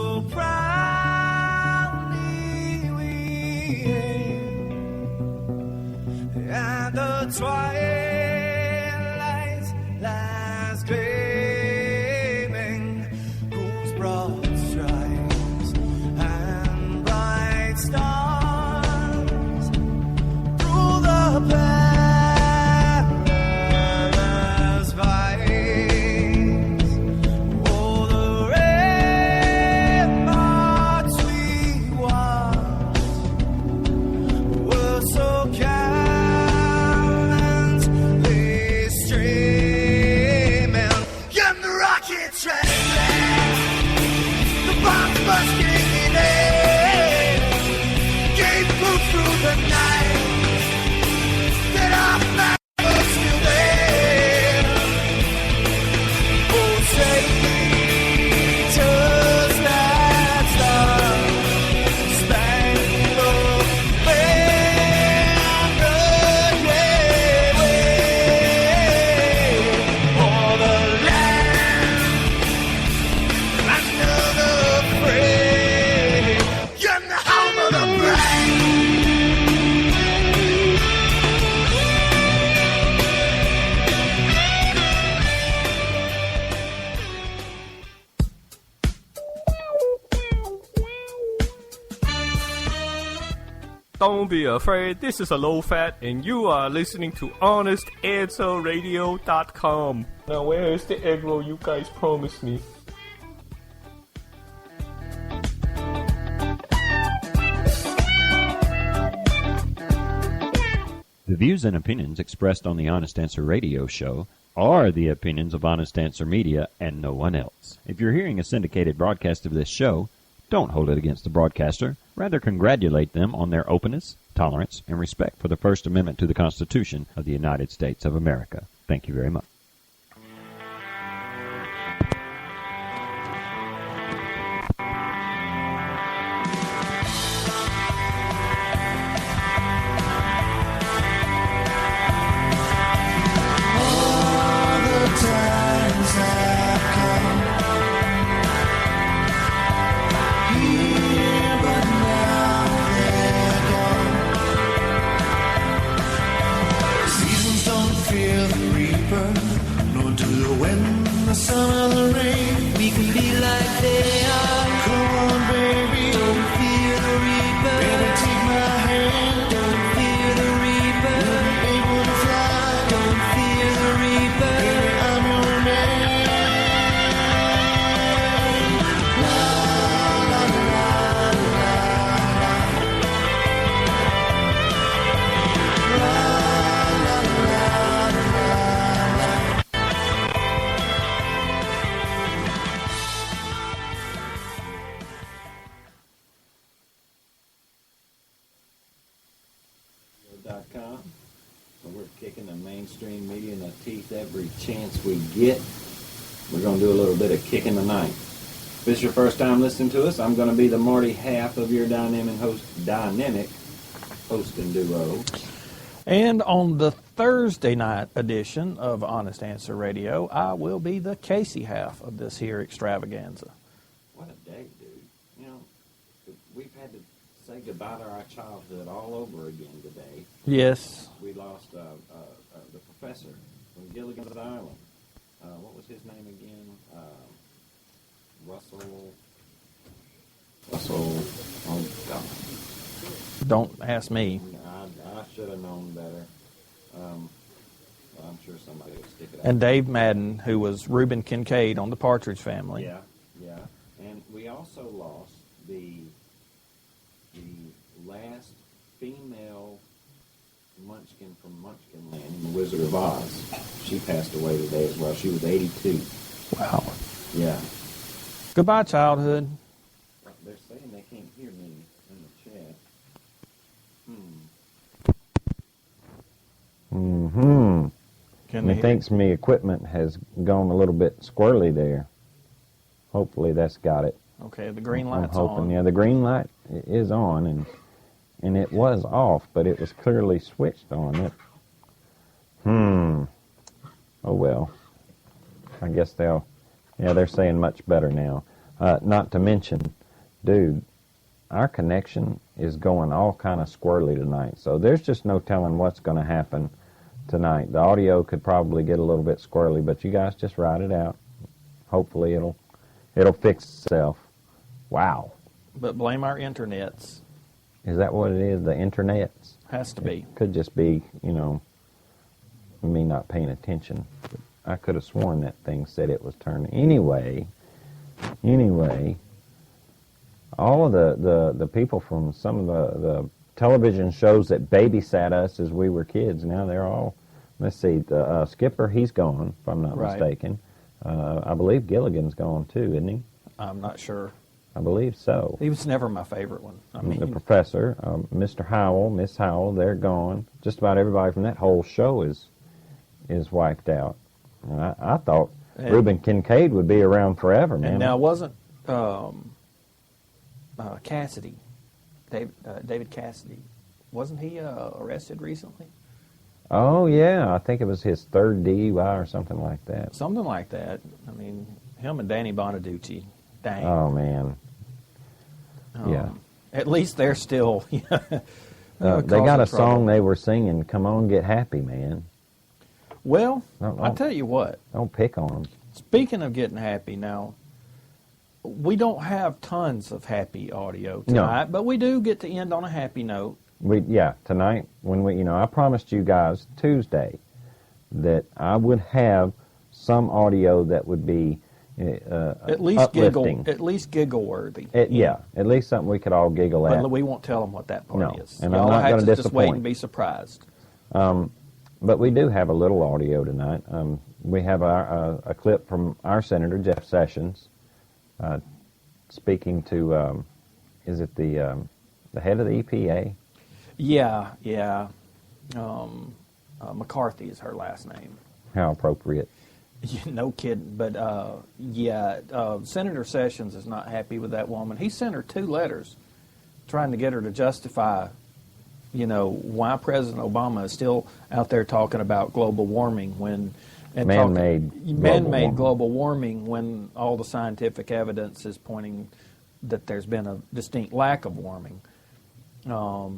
so proudly we hail, and the twilight lies gleaming, whose broad stripes and bright stars through the perilous fights. Oh, the ramparts we watched were so gallantly streaming, and the rockets trembling, the bombs bursting in air, gave proof through the night that our flag was still there. Oh, say just that star-spangled banner, yeah, wave o'er the land under the fray, and the home of the brave. Don't be afraid, this is a low fat, and you are listening to HonestAnswerRadio.com. Now, where is the egg roll you guys promised me? The views and opinions expressed on the Honest Answer Radio show are the opinions of Honest Answer Media and no one else. If you're hearing a syndicated broadcast of this show, don't hold it against the broadcaster. Rather, congratulate them on their openness, tolerance, and respect for the First Amendment to the Constitution of the United States of America. Thank you very much. All the times have come here, but now they're gone. Seasons don't fear the reaper, nor do the wind, the sun, or the rain. We can be like they are. Come on, baby, don't fear the reaper. Baby, take my hand. Don't fear the reaper. We'll be able to fly. Don't fear the reaper. Baby, I'm your man. La la la la la la la la. .com. So we're kicking the mainstream media in the teeth every chance we get. We're going to do a little bit of kicking tonight. If this is your first time listening to us, I'm going to be the Marty half of your dynamic hosting duo. And on the Thursday night edition of Honest Answer Radio, I will be the Casey half of this here extravaganza. What a day, dude. You know, we've had to say goodbye to our childhood all over again today. Yes. We lost the professor from Gilligan's Island. What was his name again? Russell. Oh, God. Don't ask me. I should have known better. I'm sure somebody will stick it out. And Dave Madden, who was Reuben Kincaid on the Partridge Family. Yeah. And we also lost the last female Munchkin from Munchkin Land in The Wizard of Oz. She passed away today as well. She was 82. Wow. Yeah. Goodbye, childhood. They're saying they can't hear me in the chat. Mm-hmm. Can they Methinks me equipment has gone a little bit squirrely there. Hopefully that's got it. Okay, the green I'm light's hoping. on. Yeah, the green light is on, and it was off, but it was clearly switched on. Oh well. I guess they're saying much better now. Not to mention, dude, our connection is going all kind of squirrely tonight. So there's just no telling what's going to happen tonight. The audio could probably get a little bit squirrely, but you guys just ride it out. Hopefully it'll fix itself. Wow. But blame our internets. Is that what it is? The internets? Has to be. It could just be, me not paying attention. But I could have sworn that thing said it was turning. Anyway, all of the people from some of the television shows that babysat us as we were kids, now they're all, let's see, the Skipper, he's gone, if I'm not mistaken. I believe Gilligan's gone too, isn't he? I'm not sure. I believe so. He was never my favorite one. I mean, the professor, Mr. Howell, Miss Howell, they're gone. Just about everybody from that whole show is wiped out. And I thought Reuben Kincaid would be around forever, man. And now wasn't Cassidy, David Cassidy, wasn't he arrested recently? Oh, yeah. I think it was his third DUI or something like that. Something like that. I mean, him and Danny Bonaducci. Dang. Oh, man. Yeah. At least they're still. They got a song they were singing, "Come On, Get Happy, Man." Well, I'll tell you what. Don't pick on them. Speaking of getting happy now, we don't have tons of happy audio tonight, but we do get to end on a happy note. Tonight, when I promised you guys Tuesday that I would have some audio that would be at least uplifting. giggle worthy. At least something we could all giggle at. But we won't tell them what that part is. And I'm not going to disappoint. Just wait and be surprised. But we do have a little audio tonight. We have a clip from our Senator Jeff Sessions speaking to is it the head of the EPA? Yeah. McCarthy is her last name. How appropriate. No kidding. But, Senator Sessions is not happy with that woman. He sent her 2 letters trying to get her to justify, why President Obama is still out there talking about global warming when... Man-made global warming when all the scientific evidence is pointing that there's been a distinct lack of warming. So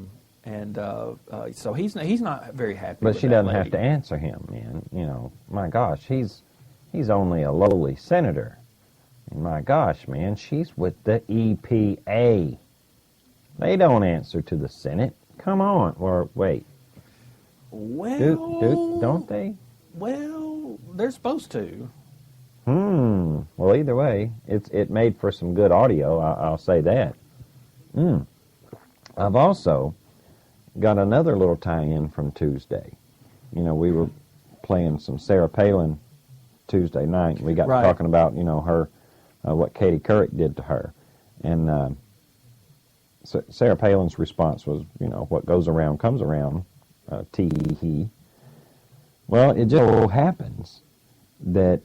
he's not very happy with that. But she doesn't have to answer him, man. My gosh, he's only a lowly senator. And my gosh, man, she's with the EPA. They don't answer to the Senate. Come on. Or wait. Well... don't they? Well, they're supposed to. Well, either way, it made for some good audio, I'll say that. I've also got another little tie-in from Tuesday. We were playing some Sarah Palin Tuesday night. We got talking about, her, what Katie Couric did to her. And Sarah Palin's response was, what goes around comes around, tee-hee. Well, it just so happens that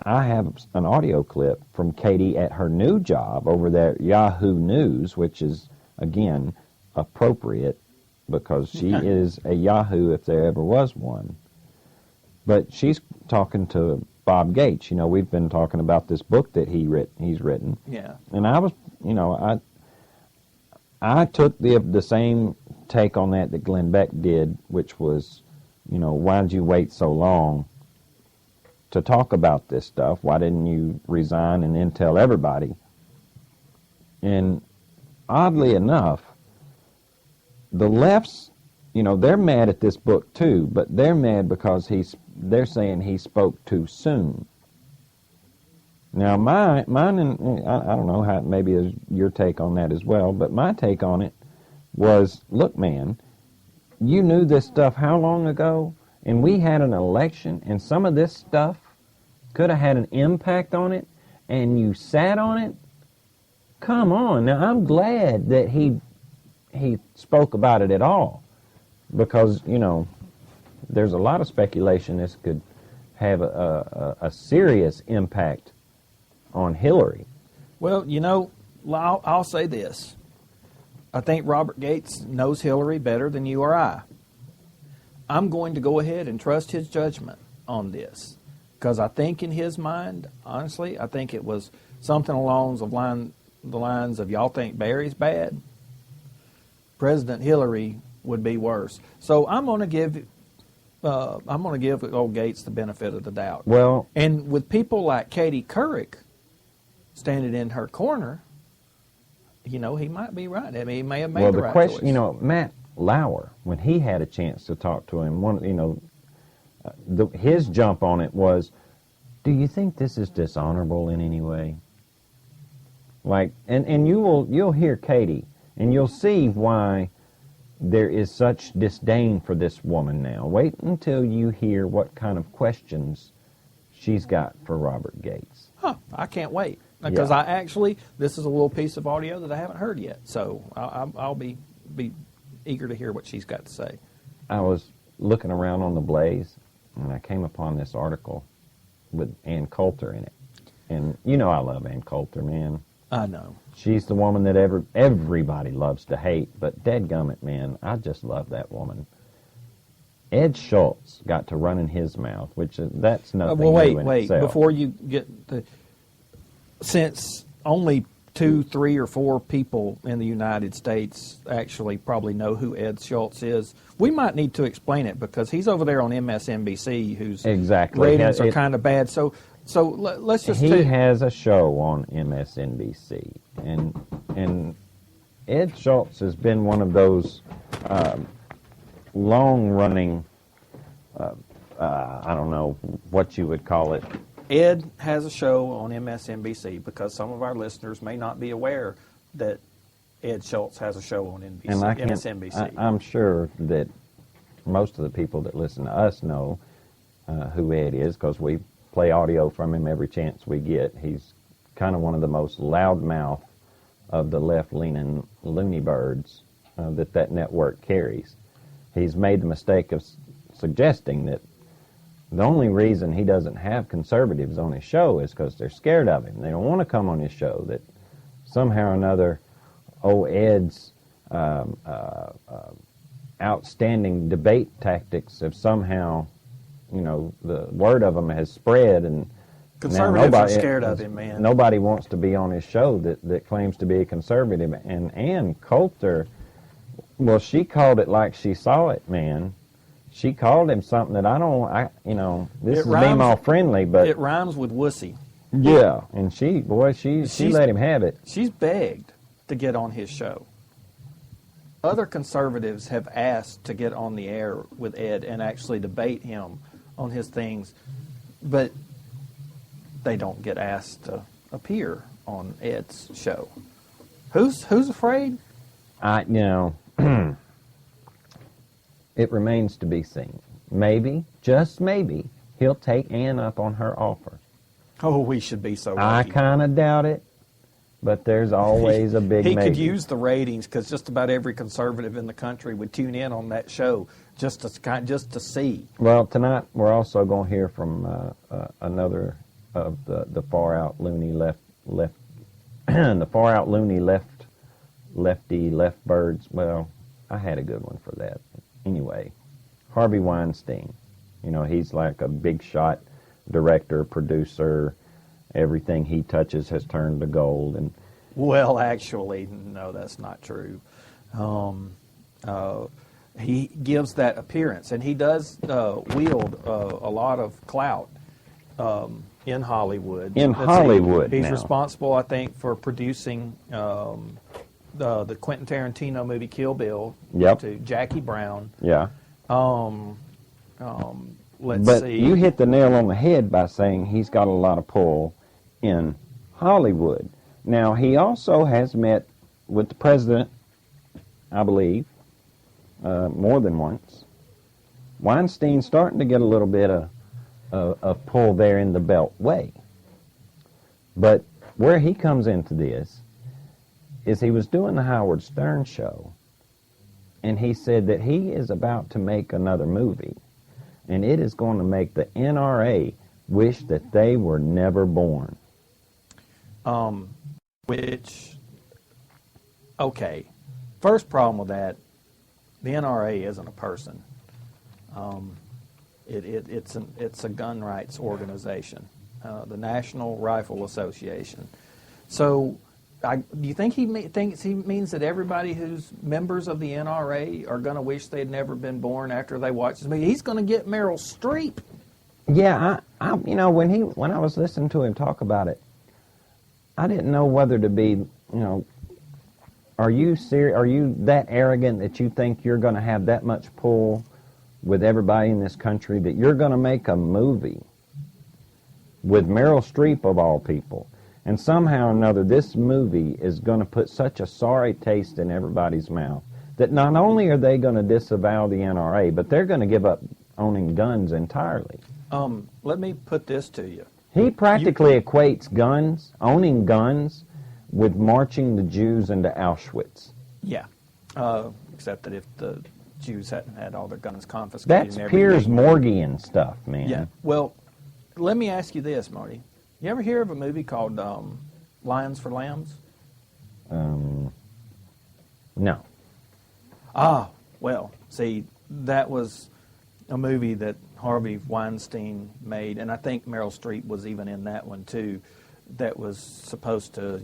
I have an audio clip from Katie at her new job over there at Yahoo News, which is, again, appropriate because she is a Yahoo if there ever was one. But she's talking to Bob Gates. We've been talking about this book that he's written. Yeah. And I was, I took the same take on that Glenn Beck did, which was, why'd you wait so long to talk about this stuff? Why didn't you resign and then tell everybody? And oddly enough, the left's, they're mad at this book too, but they're mad because they're saying he spoke too soon. Now, mine, and I don't know how maybe is your take on that as well, but my take on it was, look, man, you knew this stuff how long ago? And we had an election, and some of this stuff could have had an impact on it, and you sat on it? Come on. Now, I'm glad that he spoke about it at all, because, there's a lot of speculation this could have a serious impact on Hillary. Well, I'll say this. I think Robert Gates knows Hillary better than you or I. I'm going to go ahead and trust his judgment on this because I think in his mind, honestly, I think it was something along the lines of, y'all think Barry's bad? President Hillary would be worse. So I'm going to give old Gates the benefit of the doubt. Well, And with people like Katie Couric standing in her corner, he might be right. I mean, he may have made the right question, choice. Matt Lauer, when he had a chance to talk to him, his jump on it was, do you think this is dishonorable in any way? Like, and you'll hear Katie, and you'll see why there is such disdain for this woman now. Wait until you hear what kind of questions she's got for Robert Gates. I can't wait. Because this is a little piece of audio that I haven't heard yet. So I'll be eager to hear what she's got to say. I was looking around on the Blaze, and I came upon this article with Ann Coulter in it. And I love Ann Coulter, man. I know. She's the woman that everybody loves to hate, but dadgummit, man, I just love that woman. Ed Schultz got to run in his mouth, that's nothing new in wait. itself. Before you get since only 2, 3, or 4 people in the United States actually probably know who Ed Schultz is, we might need to explain it because he's over there on MSNBC, whose ratings are kind of bad. So let's just. He has a show on MSNBC, and Ed Schultz has been one of those long-running. I don't know what you would call it. Ed has a show on MSNBC because some of our listeners may not be aware that Ed Schultz has a show on MSNBC. I'm sure that most of the people that listen to us know who Ed is because we play audio from him every chance we get. He's kind of one of the most loudmouth of the left-leaning loony birds that network carries. He's made the mistake of suggesting that the only reason he doesn't have conservatives on his show is because they're scared of him. They don't want to come on his show. That somehow or another, Ed's outstanding debate tactics have somehow, the word of them has spread, and conservatives are scared of him, man. Nobody wants to be on his show that claims to be a conservative. And Ann Coulter, well, she called it like she saw it, man. She called him something that this is being all friendly, but it rhymes with wussy. Yeah, and she let him have it. She's begged to get on his show. Other conservatives have asked to get on the air with Ed and actually debate him on his things, but they don't get asked to appear on Ed's show. Who's afraid? It remains to be seen. Maybe, just maybe, he'll take Ann up on her offer. Oh, we should be so I lucky. kind of doubt it, but there's always a big maybe. He could use the ratings because just about every conservative in the country would tune in on that show just to see. Well, tonight we're also going to hear from another of the far out loony left the far out loony lefty left birds. Well, I had a good one for that. Anyway, Harvey Weinstein, he's like a big shot director, producer. Everything he touches has turned to gold. And well, actually, no, that's not true. He gives that appearance, and he does wield a lot of clout in Hollywood. He's now responsible, I think, for producing the Quentin Tarantino movie Kill Bill. Yep. To Jackie Brown. Yeah. Let's see. You hit the nail on the head by saying he's got a lot of pull in Hollywood. Now, he also has met with the president, I believe, more than once. Weinstein's starting to get a little bit of pull there in the Beltway. But where he comes into this is he was doing the Howard Stern show, and he said that he is about to make another movie, and it is going to make the NRA wish that they were never born. Okay. First problem with that, the NRA isn't a person. It's a gun rights organization, the National Rifle Association. So, do you think thinks he means that everybody who's members of the NRA are going to wish they'd never been born after they watch this movie? He's going to get Meryl Streep. Yeah, when I was listening to him talk about it, I didn't know whether to be, are you serious? Are you that arrogant that you think you're going to have that much pull with everybody in this country that you're going to make a movie with Meryl Streep of all people, and somehow or another this movie is going to put such a sorry taste in everybody's mouth that not only are they going to disavow the NRA, but they're going to give up owning guns entirely. Let me put this to you. He practically equates owning guns, with marching the Jews into Auschwitz. Yeah, except that if the Jews hadn't had all their guns confiscated. That's Piers Morgan stuff, man. Yeah. Well, let me ask you this, Marty. You ever hear of a movie called Lions for Lambs? No. Ah, well, see, that was a movie that Harvey Weinstein made, and I think Meryl Streep was even in that one too, that was supposed to,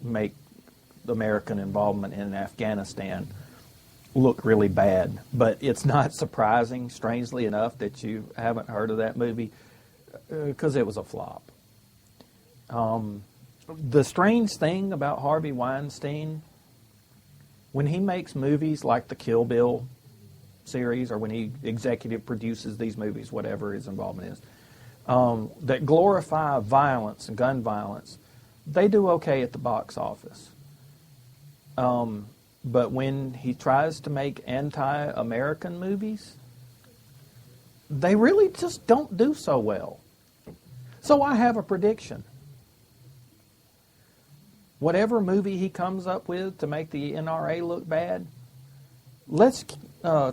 make the American involvement in Afghanistan look really bad. But it's not surprising, strangely enough, that you haven't heard of that movie, because it was a flop. The strange thing about Harvey Weinstein, when he makes movies like the Kill Bill series, or when he executive produces these movies, whatever his involvement is, that glorify violence and gun violence, they do okay at the box office. But when he tries to make anti-American movies, they really just don't do so well. So I have a prediction. Whatever movie he comes up with to make the NRA look bad, let's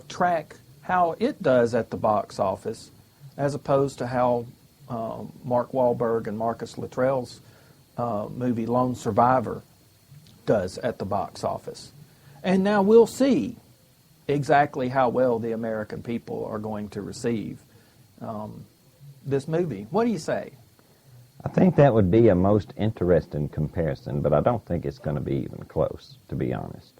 track how it does at the box office, as opposed to how Mark Wahlberg and Marcus Luttrell's movie Lone Survivor does at the box office. And now we'll see exactly how well the American people are going to receive this movie. What do you say? I think that would be a most interesting comparison, but I don't think it's going to be even close, to be honest.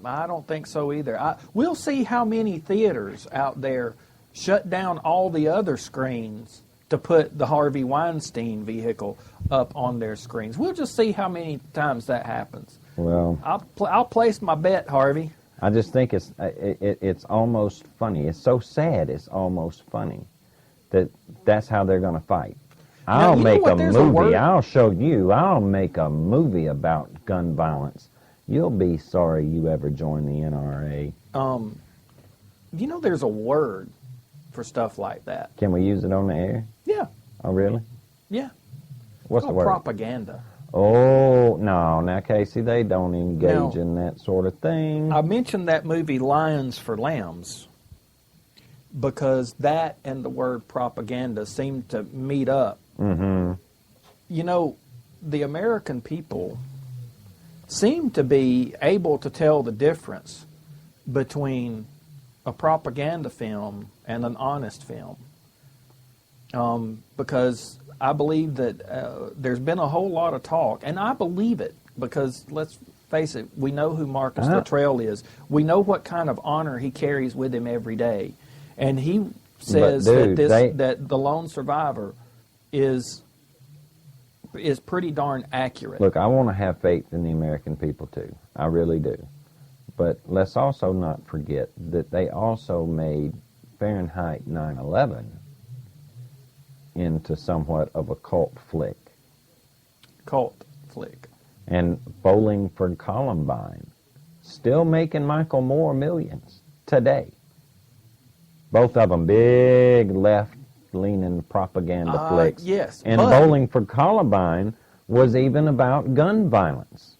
I don't think so either. We'll see how many theaters out there shut down all the other screens to put the Harvey Weinstein vehicle up on their screens. We'll just see how many times that happens. Well, I'll place my bet, Harvey. I just think it's almost funny. It's so sad. It's almost funny that's how they're going to fight. I'll make a movie. I'll show you. I'll make a movie about gun violence. You'll be sorry you ever joined the NRA. There's a word for stuff like that. Can we use it on the air? Yeah. Oh, really? Yeah. What's the word? Propaganda. Oh, no. Now, Casey, they don't engage in that sort of thing. I mentioned that movie Lions for Lambs because that and the word propaganda seem to meet up. Mm-hmm. The American people seem to be able to tell the difference between a propaganda film and an honest film. Because I believe that there's been a whole lot of talk, and I believe it, because let's face it, we know who Marcus Luttrell is. We know what kind of honor he carries with him every day. And he says that the Lone Survivor is pretty darn accurate. Look, I want to have faith in the American people, too. I really do. But let's also not forget that they also made Fahrenheit 9/11 into somewhat of a cult flick. And Bowling for Columbine, still making Michael Moore millions today. Both of them big left-leaning propaganda flicks. Yes. And Bowling for Columbine was even about gun violence.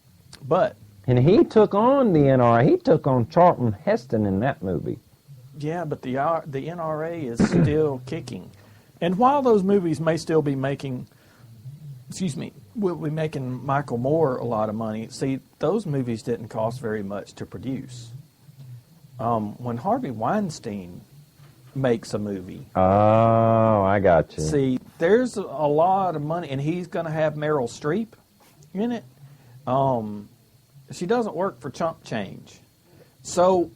And he took on the NRA. He took on Charlton Heston in that movie. Yeah, but the NRA is still kicking. And while those movies may still be making, will be making Michael Moore a lot of money, see, those movies didn't cost very much to produce. When Harvey Weinstein makes a movie. Oh, I got you. See, there's a lot of money, and he's going to have Meryl Streep in it. She doesn't work for chump change. So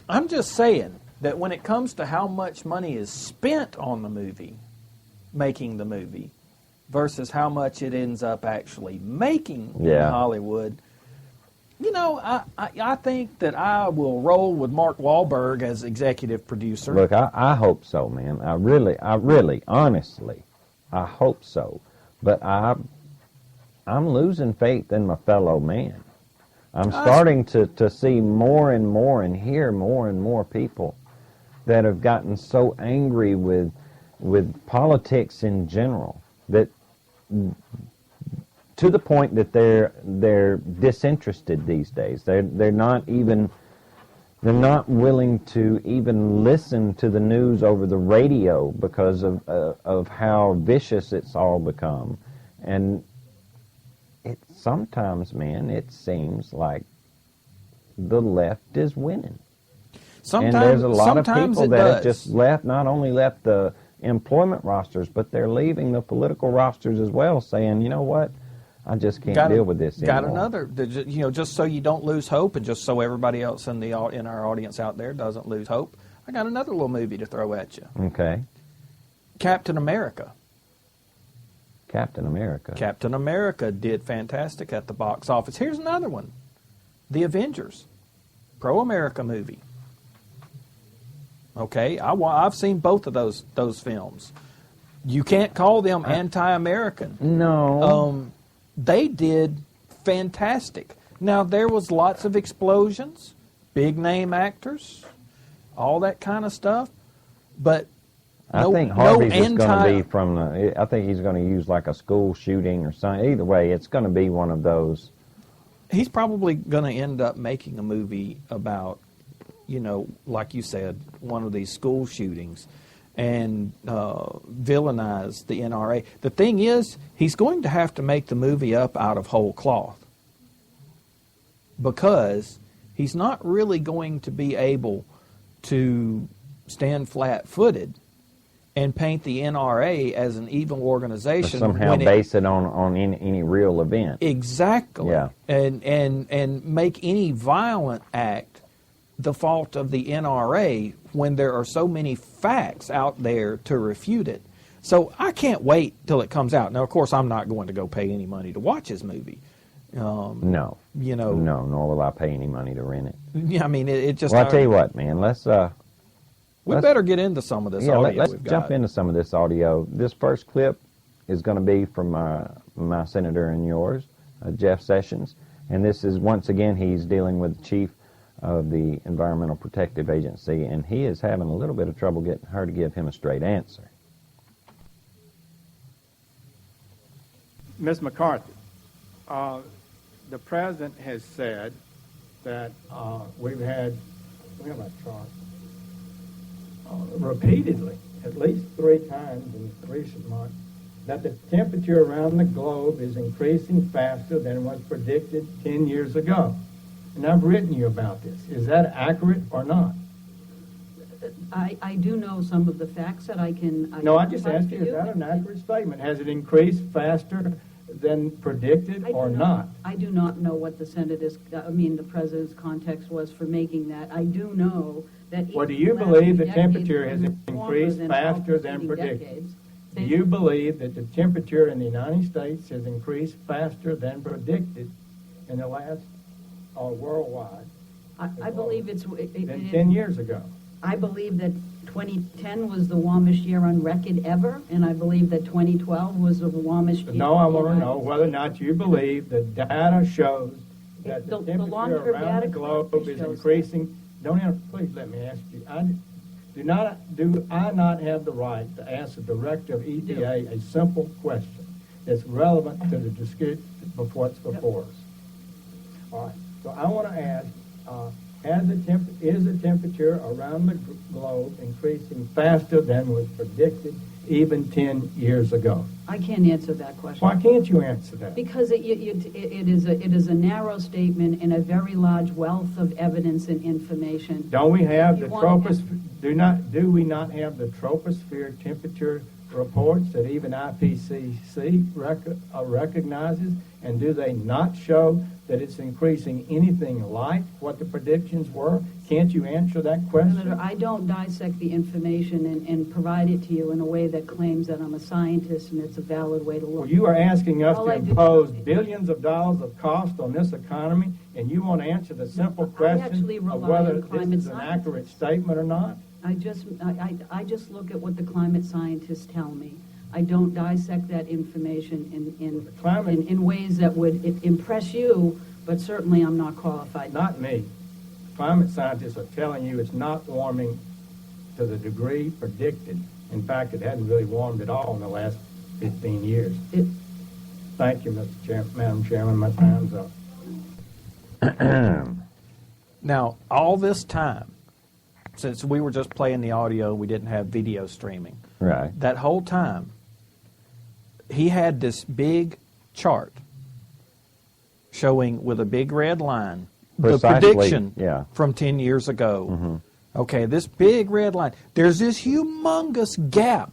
I'm just saying that when it comes to how much money is spent on the movie, making the movie, versus how much it ends up actually making in Hollywood, you know, I think that I will roll with Mark Wahlberg as executive producer. Look, I hope so, man. I really, honestly, I hope so. But I'm losing faith in my fellow man. I'm starting to see more and more and hear more and more people that have gotten so angry with politics in general that to the point that they're disinterested these days. They're not willing to even listen to the news over the radio because of how vicious it's all become. And it sometimes, man, it seems like the left is winning. Sometimes, and there's a lot of people that have does. just not only left the employment rosters, but they're leaving the political rosters as well, saying, you know what, I just can't deal with this anymore. Got another, you know, just so you don't lose hope, and just so everybody else in our audience out there doesn't lose hope, I got another little movie to throw at you. Okay. Captain America. Captain America. Captain America did fantastic at the box office. Here's another one. The Avengers. Pro-America movie. Okay, I've seen both of those films. You can't call them anti-American. No. They did fantastic. Now, there was lots of explosions, big-name actors, all that kind of stuff, but I think Harvey's is going to be from the... I think he's going to use like a school shooting or something. Either way, it's going to be one of those. He's probably going to end up making a movie about, you know, like you said, one of these school shootings and villainize the NRA. The thing is, he's going to have to make the movie up out of whole cloth because he's not really going to be able to stand flat-footed and paint the NRA as an evil organization. Or somehow base it on any real event. Exactly. Yeah. And make any violent act the fault of the NRA when there are so many facts out there to refute it. So I can't wait till it comes out. Now, of course, I'm not going to go pay any money to watch his movie. No. You know. No, nor will I pay any money to rent it. Yeah, I mean, it just... Well, I'll tell you what, man, let's better get into some of this audio let's we've got. jump into some of this audio. This first clip is going to be from my senator and yours, Jeff Sessions. And this is, once again, he's dealing with the chief of the Environmental Protective Agency, and he is having a little bit of trouble getting her to give him a straight answer. Ms. McCarthy, the president has said that we have a chart, repeatedly, at least 3 times in recent months, that the temperature around the globe is increasing faster than was predicted 10 years ago. And I've written you about this. Is that accurate or not? I do know some of the facts that I can... No, I just asked you, is that an accurate statement? Has it increased faster than predicted or not? I do not know what the president's context was for making that. I do know that... Well, do you believe the temperature has increased faster than predicted? Do you believe that the temperature in the United States has increased faster than predicted in the last... or worldwide? I believe it's... than 10 years ago. I believe that 2010 was the warmest year on record ever, and I believe that 2012 was the warmest year. No, I want to know whether or not you believe the data shows that the temperature around the globe is increasing. Please let me ask you. Do I not have the right to ask the director of EPA a simple question that's relevant to the discussion before it's before us? All right. So I want to ask, is the temperature around the globe increasing faster than was predicted even 10 years ago? I can't answer that question. Why can't you answer that? Because it is a narrow statement and a very large wealth of evidence and information. Don't we have the troposphere? Do we not have the troposphere temperature reports that even IPCC recognizes, and do they not show that it's increasing anything like what the predictions were? Can't you answer that question? Senator, I don't dissect the information and provide it to you in a way that claims that I'm a scientist and it's a valid way to look. Well, you are asking us All to I do- impose billions of dollars of cost on this economy, and you want to answer the simple actually question of rely whether on this climate is an accurate statement or not? I just look at what the climate scientists tell me. I don't dissect that information in ways that would impress you, but certainly I'm not qualified. Not me. Climate scientists are telling you it's not warming to the degree predicted. In fact, it hadn't really warmed at all in the last 15 years. Thank you, Madam Chairman. My time's up. Now, all this time, since we were just playing the audio, we didn't have video streaming. Right. That whole time, he had this big chart showing with a big red line the Precisely, prediction yeah. from 10 years ago. Okay, this big red line. There's this humongous gap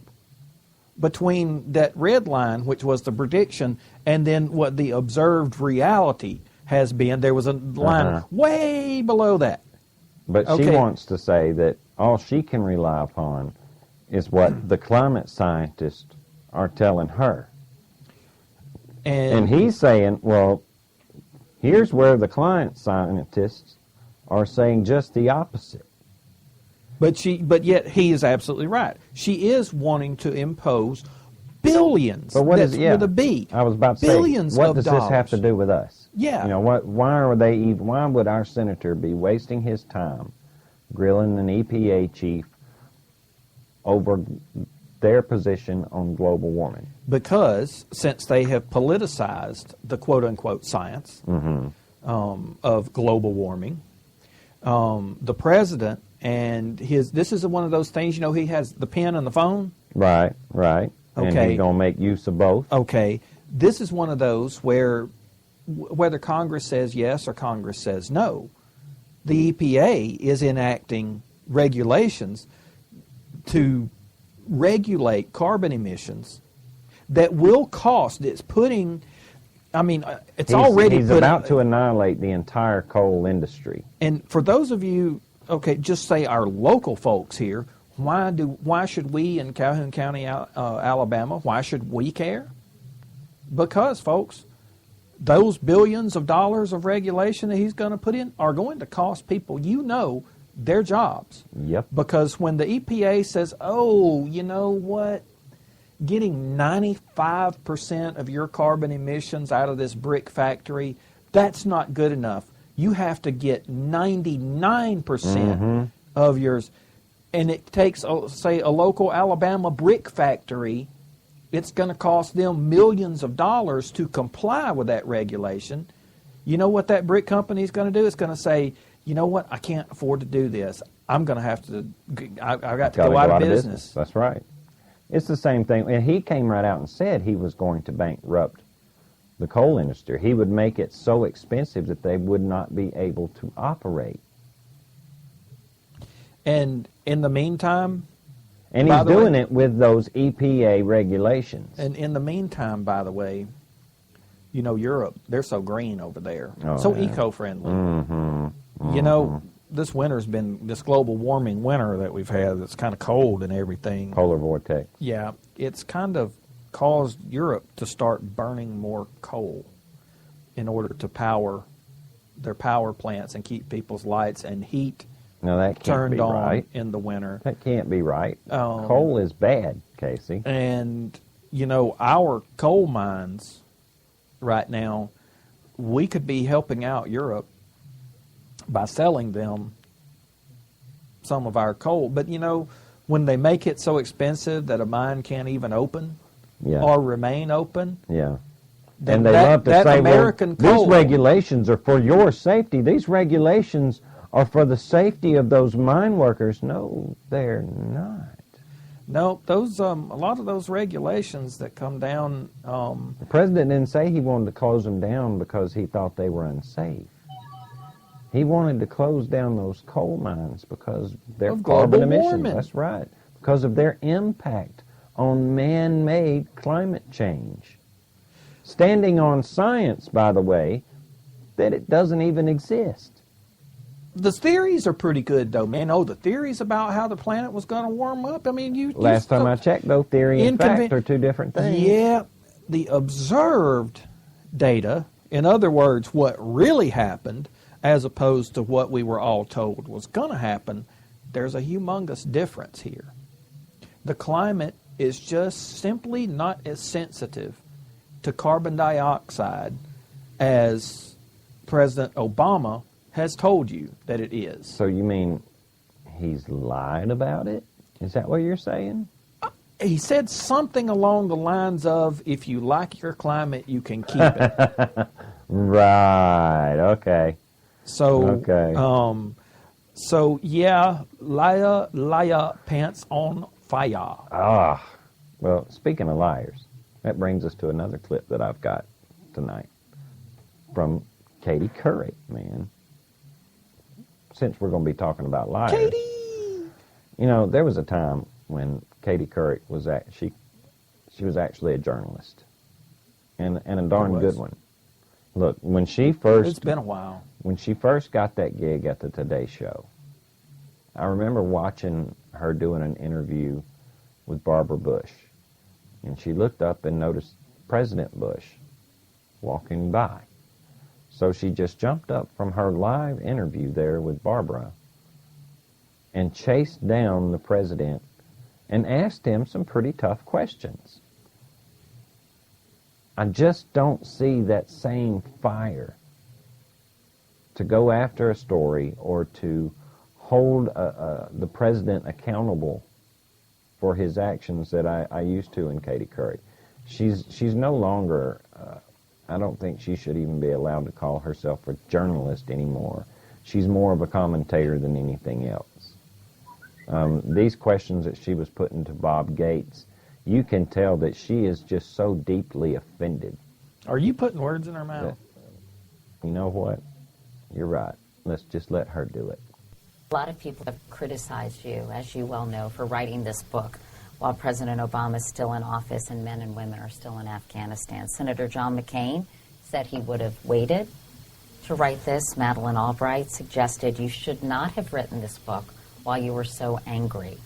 between that red line, which was the prediction, and then what the observed reality has been. There was a line way below that. But she Okay. wants to say that all she can rely upon is what the climate scientists are telling her. And he's saying, well, here's where the climate scientists are saying just the opposite. But yet he is absolutely right. She is wanting to impose billions. But what that's is with a B? I was about to billions say, what of does dollars. this have to do with us? Yeah. You know, why would our senator be wasting his time grilling an EPA chief over their position on global warming? Because since they have politicized the quote-unquote science of global warming, the president and this is one of those things, you know, he has the pen and the phone. Right. And Okay. he's going to make use of both. Okay. This is one of those where whether Congress says yes or Congress says no, the EPA is enacting regulations to regulate carbon emissions that will cost. It's putting, I mean, it's already He's put, about to annihilate the entire coal industry. And for those of you, okay, just say our local folks here, why should we in Calhoun County, Alabama, why should we care? Because, folks, those billions of dollars of regulation that he's going to put in are going to cost people, their jobs. Yep. Because when the EPA says, oh, you know what, getting 95% of your carbon emissions out of this brick factory, that's not good enough. You have to get 99% of yours. And it takes, say, a local Alabama brick factory, it's going to cost them millions of dollars to comply with that regulation. You know what that brick company is going to do? It's going to say, you know what, I can't afford to do this. I'm going to have to, I've got to go out of business. That's right. It's the same thing. And he came right out and said he was going to bankrupt the coal industry. He would make it so expensive that they would not be able to operate. And in the meantime... And he's doing it with those EPA regulations. And in the meantime, by the way, you know, Europe, they're so green over there. Oh, so yeah. eco-friendly. You know, this winter's been, this global warming winter that we've had that's kind of cold and everything. Polar vortex. Yeah, it's kind of caused Europe to start burning more coal in order to power their power plants and keep people's lights and heat No, that can't turned be on right. in the winter. That can't be right. Coal is bad, Casey. And, you know, our coal mines right now, we could be helping out Europe by selling them some of our coal. But, you know, when they make it so expensive that a mine can't even open or remain open, and they love to say, American well, coal, these regulations are for your safety. These regulations are for the safety of those mine workers. No, they're not. No, those a lot of those regulations that come down. The president didn't say he wanted to close them down because he thought they were unsafe. He wanted to close down those coal mines because their Of carbon global emissions. warming. That's right. Because of their impact on man-made climate change. Standing on science, by the way, that it doesn't even exist. The theories are pretty good, though, man. Oh, the theories about how the planet was going to warm up. I mean, Last time I checked, though, theory and fact are two different things. Yeah, the observed data, in other words, what really happened, as opposed to what we were all told was going to happen, there's a humongous difference here. The climate is just simply not as sensitive to carbon dioxide as President Obama has told you that it is. So you mean he's lied about it? Is that what you're saying? He said something along the lines of, if you like your climate, you can keep it. Right, okay. So, Okay. So yeah, liar, pants on fire. Ah, well, speaking of liars, that brings us to another clip that I've got tonight from Katie Couric, man. Since we're going to be talking about liars. Katie! You know, there was a time when Katie Couric was she was actually a journalist. And a darn good one. Look, when she first... It's been a while. When she first got that gig at the Today Show, I remember watching her doing an interview with Barbara Bush. And she looked up and noticed President Bush walking by. So she just jumped up from her live interview there with Barbara and chased down the president and asked him some pretty tough questions. I just don't see that same fire to go after a story or to hold the president accountable for his actions that I used to in Katie Couric. She's no longer, I don't think she should even be allowed to call herself a journalist anymore. She's more of a commentator than anything else. These questions that she was putting to Bob Gates, you can tell that she is just so deeply offended. Are you putting words in her mouth? You know what? You're right. Let's just let her do it. A lot of people have criticized you, as you well know, for writing this book while President Obama is still in office and men and women are still in Afghanistan. Senator John McCain said he would have waited to write this. Madeleine Albright suggested you should not have written this book while you were so angry.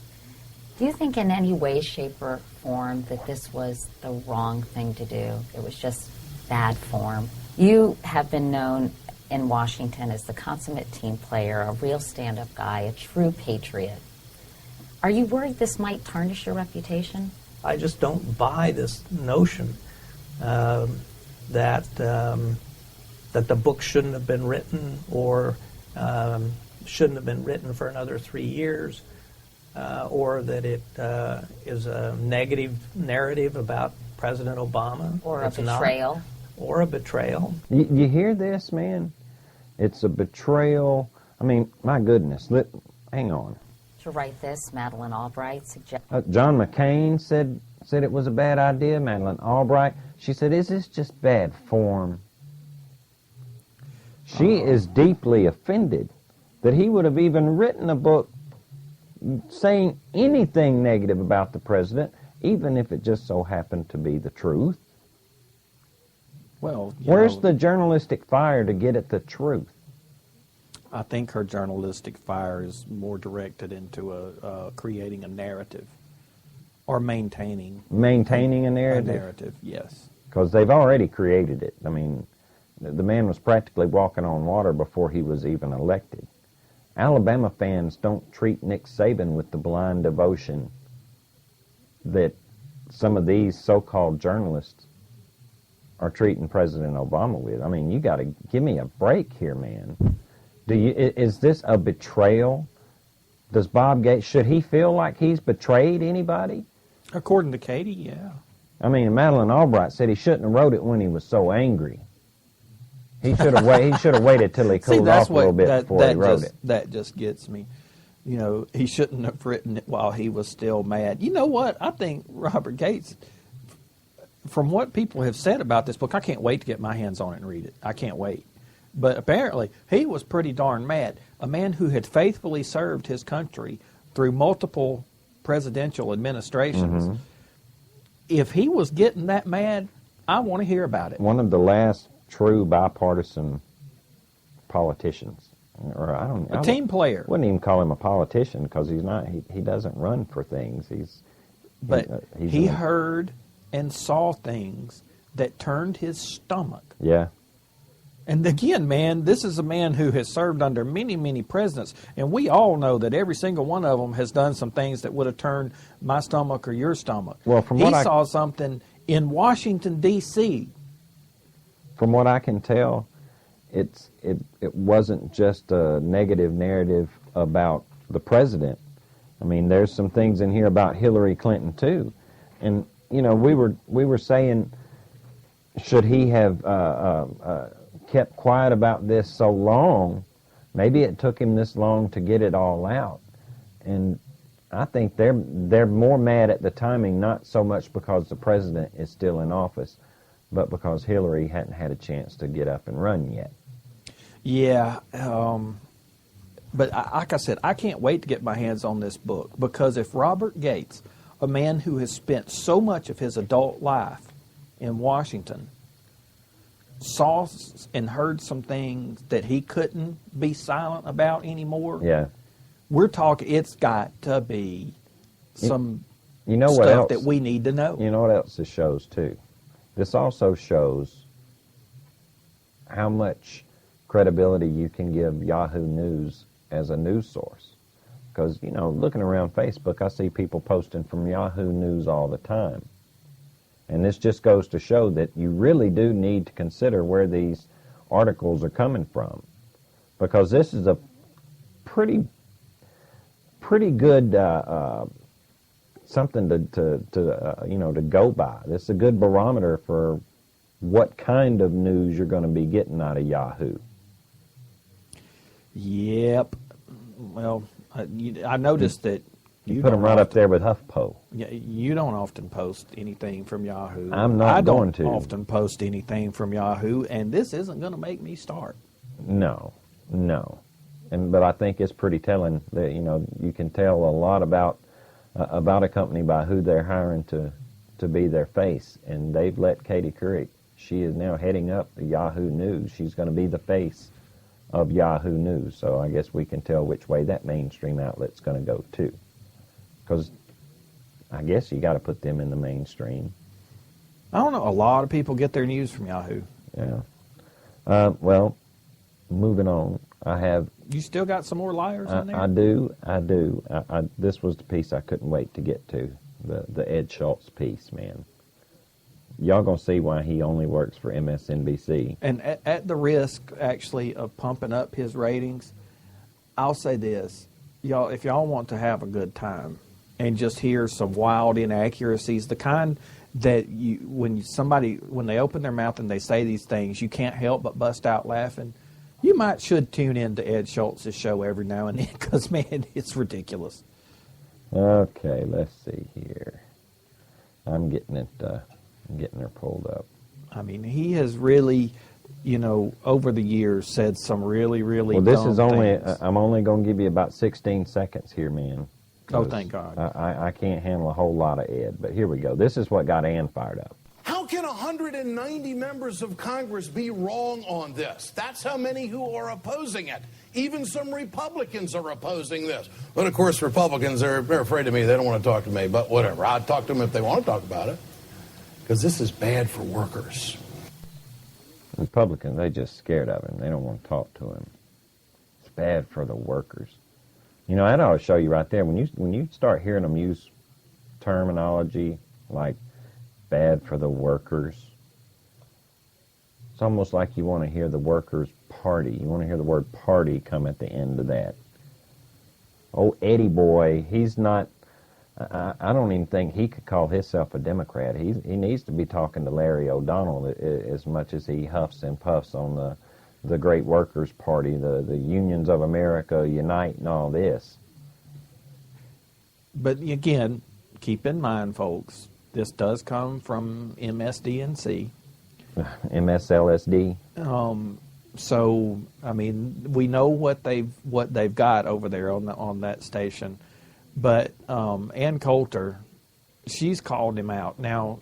Do you think in any way, shape, or form that this was the wrong thing to do? It was just bad form. You have been known in Washington as the consummate team player, a real stand-up guy, a true patriot. Are you worried this might tarnish your reputation? I just don't buy this notion that the book shouldn't have been written or shouldn't have been written for another 3 years, or that it is a negative narrative about President Obama. Or a betrayal. Or a betrayal. You hear this, man? It's a betrayal. I mean, my goodness. Hang on. To write this, Madeleine Albright suggested... John McCain said it was a bad idea. Madeleine Albright, she said, is this just bad form? She is deeply offended that he would have even written a book saying anything negative about the president, even if it just so happened to be the truth. Well, where's the journalistic fire to get at the truth? I think her journalistic fire is more directed into creating a narrative or maintaining a narrative. A narrative, yes. Because they've already created it. I mean, the man was practically walking on water before he was even elected. Alabama fans don't treat Nick Saban with the blind devotion that some of these so-called journalists are treating President Obama with. I mean, you got to give me a break here, man. Is this a betrayal? Does Bob Gates, should he feel like he's betrayed anybody? According to Katie, yeah. I mean, Madeleine Albright said he shouldn't have wrote it when he was so angry. He should have waited till he cooled off a little bit before he wrote it. That just gets me. You know, he shouldn't have written it while he was still mad. You know what? I think Robert Gates, from what people have said about this book, I can't wait to get my hands on it and read it. I can't wait. But apparently, he was pretty darn mad. A man who had faithfully served his country through multiple presidential administrations, if he was getting that mad, I want to hear about it. One of the last true bipartisan politicians, or A team player. Wouldn't even call him a politician because he's not. He doesn't run for things. He heard and saw things that turned his stomach. Yeah. And again, man, this is a man who has served under many, many presidents, and we all know that every single one of them has done some things that would have turned my stomach or your stomach. Well, he saw something in Washington, D.C. From what I can tell, it wasn't just a negative narrative about the president. I mean, there's some things in here about Hillary Clinton too, and we were saying, should he have kept quiet about this so long? Maybe it took him this long to get it all out, and I think they're more mad at the timing, not so much because the president is still in office, but because Hillary hadn't had a chance to get up and run yet. Yeah, but like I said, I can't wait to get my hands on this book, because if Robert Gates, a man who has spent so much of his adult life in Washington, saw and heard some things that he couldn't be silent about anymore, we're talking, it's got to be some stuff that we need to know. You know what else this shows too? This also shows how much credibility you can give Yahoo News as a news source. Because, looking around Facebook, I see people posting from Yahoo News all the time. And this just goes to show that you really do need to consider where these articles are coming from. Because this is a pretty good something to go by. This is a good barometer for what kind of news you're going to be getting out of Yahoo. Yep. Well, I noticed that you put them right up there with HuffPo. Yeah, you don't often post anything from Yahoo. I'm not going to. I don't often post anything from Yahoo, and this isn't going to make me start. No. But I think it's pretty telling that you can tell a lot about a company by who they're hiring to be their face, and they've let Katie Couric. She is now heading up the Yahoo News. She's going to be the face of Yahoo News. So I guess we can tell which way that mainstream outlet's going to go too. Because I guess you got to put them in the mainstream. I don't know. A lot of people get their news from Yahoo. Yeah. Well, moving on. You still got some more liars in there? I do. This was the piece I couldn't wait to get to. The Ed Schultz piece, man. Y'all gonna see why he only works for MSNBC. And at the risk, actually, of pumping up his ratings, I'll say this. Y'all, if y'all want to have a good time and just hear some wild inaccuracies, the kind that when they open their mouth and they say these things, you can't help but bust out laughing, you should tune in to Ed Schultz's show every now and then, because, man, it's ridiculous. Okay, let's see here. I'm getting her pulled up. I mean, he has really, over the years said some really, really well, this dumb is only, things. I'm only going to give you about 16 seconds here, man. Oh, thank God. I can't handle a whole lot of Ed, but here we go. This is what got Ann fired up. How can 190 members of Congress be wrong on this? That's how many who are opposing it. Even some Republicans are opposing this. But, of course, Republicans, they're afraid of me. They don't want to talk to me, but whatever. I'll talk to them if they want to talk about it. Because this is bad for workers. Republicans, they just scared of him. They don't want to talk to him. It's bad for the workers. That ought to show you right there. When you start hearing them use terminology like bad for the workers, it's almost like you want to hear the workers' party. You want to hear the word party come at the end of that. Oh, Eddie boy, he's not... I don't even think he could call himself a Democrat. He needs to be talking to Larry O'Donnell as much as he huffs and puffs on the great workers' party, the unions of America unite and all this. But again, keep in mind, folks, this does come from MSDNC. MSLSD. So I mean, we know what they've got over there on that station. But Ann Coulter, she's called him out. Now,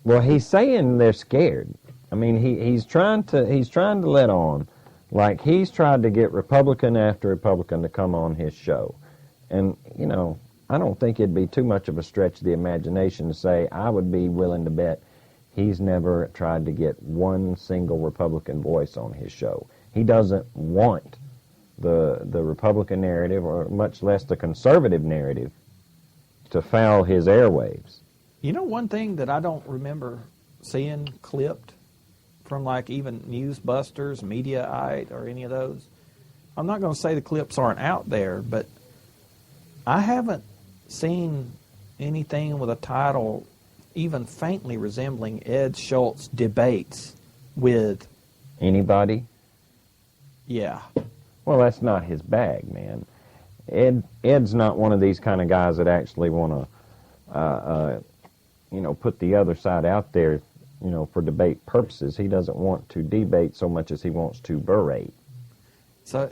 well, he's saying they're scared. I mean, he's trying to let on like he's tried to get Republican after Republican to come on his show. And, you know, I don't think it'd be too much of a stretch of the imagination to say I would be willing to bet he's never tried to get one single Republican voice on his show. He doesn't want the Republican narrative, or much less the conservative narrative, to foul his airwaves. You know, one thing that I don't remember seeing clipped from like even Newsbusters, Mediaite, or any of those. I'm not going to say the clips aren't out there, but I haven't seen anything with a title even faintly resembling Ed Schultz debates with anybody. Yeah. Well, that's not his bag, man. Ed's not one of these kind of guys that actually want to, put the other side out there, for debate purposes. He doesn't want to debate so much as he wants to berate. So,